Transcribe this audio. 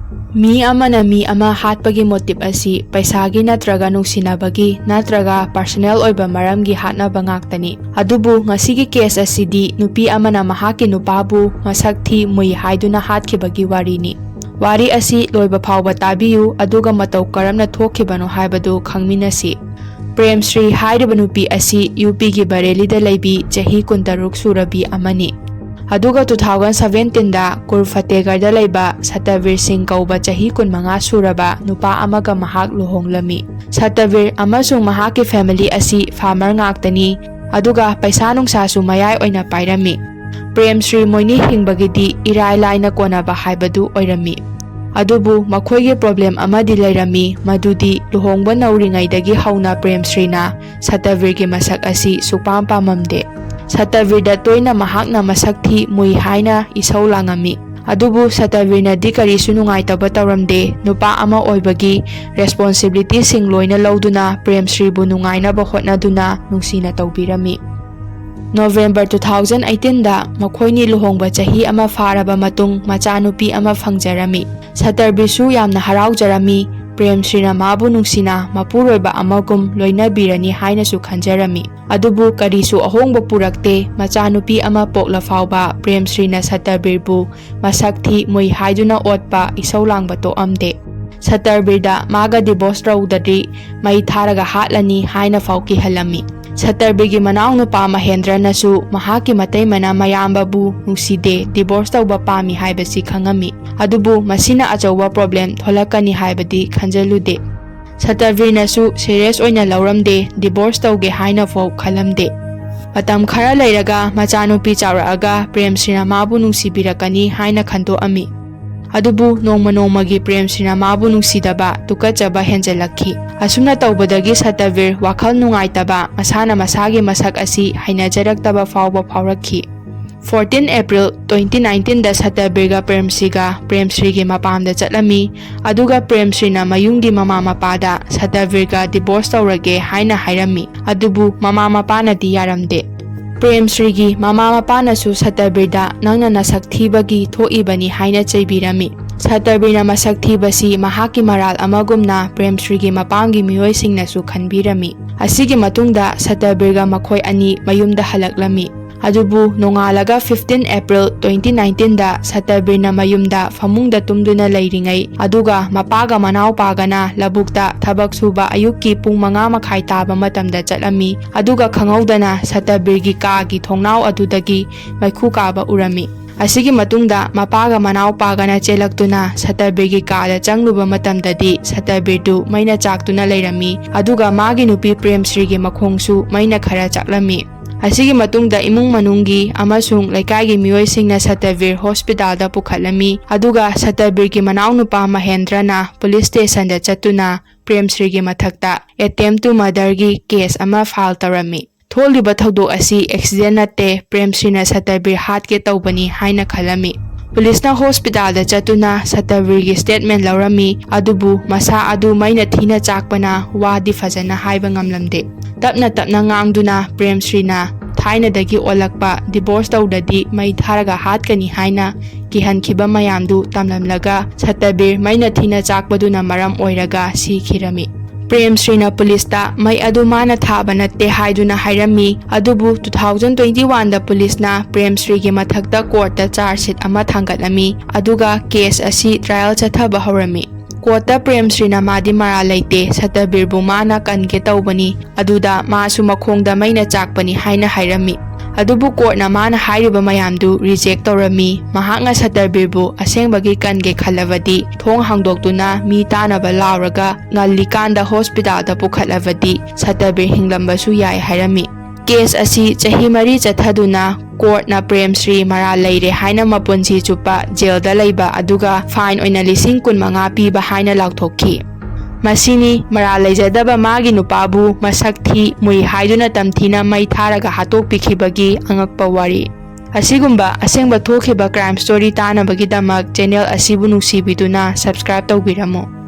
Mi amana mi ama hatpagi motive asi paisagi natraga nungsinabagi natraga personal oiba maramgi hatnaba ngaktani. Adubu ngasigi case asidi nupi amana mahaki nupabu masak thi mui haiduna hatkibagi warini. Wari asi loiba phawba tabiyu aduga matau karamna thokibano haibadu khangminasi. Premsri hairiba nupi asi UP gi Bareli da laibi chahi 16 surabi amani. Aduga 2017 da Kurfategar da laiba Satavir Singh kauba chahi 15 suraba nupa amaga mahak luhonglami. Satavir amasung mahaki family asi farmer ngaktani aduga paisa nungsasu mayai oina pairami. Premsri moini hingbagidi irai laina konaba haibadu oirami. Adubu makhoigi problem amadi lairami madudi luhongba nauringaidagi hauna Premsrina Satavirgi masak asi supam pamamde. Satavirda toina mahakna masak thi mui haina isau langami. Adubu Satavirna di karisu nungaitaba tawramde nupa ama oibagi responsibility sing loina lauduna Premsri bu nungainaba hotnaduna nungsina tawbirami. November 2018 da makhoini luhongba chahi ama faraba matung machanupi ama phangjarami. Satarbisu yamna haraujarami. Premsrina mabu nungsina Mapuroiba amagum loina birani haina su khanjarami. Adubu karisu ahongba purakte machanupi ama pokla fawba Premsrina Satarbirbu masak thi mui haiduna otpa isau langba to amde. Satarbirda maga divorce raudadri mai Tharaga hatlani haina fawki halami. Satarbirgi manaw nupa Mahendra nasu mahaki matay mana mayambabu nungside divorce tawba pami haibasi khangami. Adubu masina achawa problem tholakani haibadi khanjalude. Satavir nasu serious oina lauramde divorce tawge haina fo khalamde. Matam khara lairaga machanupi chawraaga Premsrina mabu nungsibirakani haina khanto ami. Adubu nongmagi Premsrina mabu nungsidaba tukachaba henjalakhi. Asumna tawbadagi Satavir wakhal nungaitaba masana masagi masak asi hainajaraktaba fawba phawrakhi. 14 April 2019 da Satarbirga Premsrigi mapamda chatlami aduga Premsrina mayunggi mama mapada Satarbirga divorce tawrage haina hairami adubu mama mapana di yaramde. Premsrigi mama mapana su Satarbirda nangna nasak thibagi thoibani haina chaibirami. Satarbirna masak thibasi mahaki maral amagumna Premsrigi mapamgi miyoi singna su khanbirami. Asigi matungda Satarbirga makhoi ani mayumda halaklami. Adubu nongalaga 15 April 2019 da Satarbirna mayumda famungda tumduna lairingai aduga mapaga manaw pagana labukta thabak suba ayukki pung 5 makhai taba matamda chatlami aduga khangawdana Satarbirgi kaagi thongnaw adudagi maikhu kaba urami. Asigi matungda mapaga manaw pagana chelaktuna Satarbirgi kaada changluba matamdadi Satarbirdu maina chaktuna lairami aduga magi nupi Premsrigi makhongsu maina khara chaklami. Asigi matungda imung manunggi amasung laikagi miyoisingna Satavir hospital da pukhalami aduga Satarbirgi manaw nupa Mahendra na police station da chatuna Premsrigi mathakta attempt to murder gi case ama file tarami. Tholiba thodok asi accident natte Premsrina Satarbir hatke tawbani haina khalami. Police na hospital da chatuna Satarbirgi statement laurami adubu masa adu maina thina chakpana wadi fajana haiba ngamlamde. Tapna ngangduna Premsrina thainadagi olakpa divorce tawdadi mai Tharaga hatkani haina kihankhiba mayamdu tamlamlaga Satarbir maina thina chakpaduna maram oiraga sikhirami. Premsrina police ta mai adu mana thaba natte haiduna hairami adubu 2021 da police na Premsrigi mathakta court ta charge sheet ama thangatlami aduga case asi trial chathaba horami. Kota Premsrina madi mara laite Satarbirbu mana kanke tawbani aduda masu makhongda maina chakpani haina hairami. Adubu court na mana hairiba mayamdu reject tawrami mahakna Satarbirbu asengbagi kange khalavadi thong hangdoktuna mi tanaba lauraga ngallikanda hospital da pukhalavadi Satarbir hinglambasu yai hairami. Case asi chahi 3 chathaduna court na Premsri mara leire haina mapunsi chupa jail da leiba aduga fine oina 15,000 piba haina lauthokhi. Masini mara leijadaba magi nupabu masak thi mui haiduna tamthina mai Tharaga hatokpikhibagi angakpa wari. Asigumba asengba thokhiba crime story tanabagi damak channel asibu nungsibiduna subscribe tawbiramo.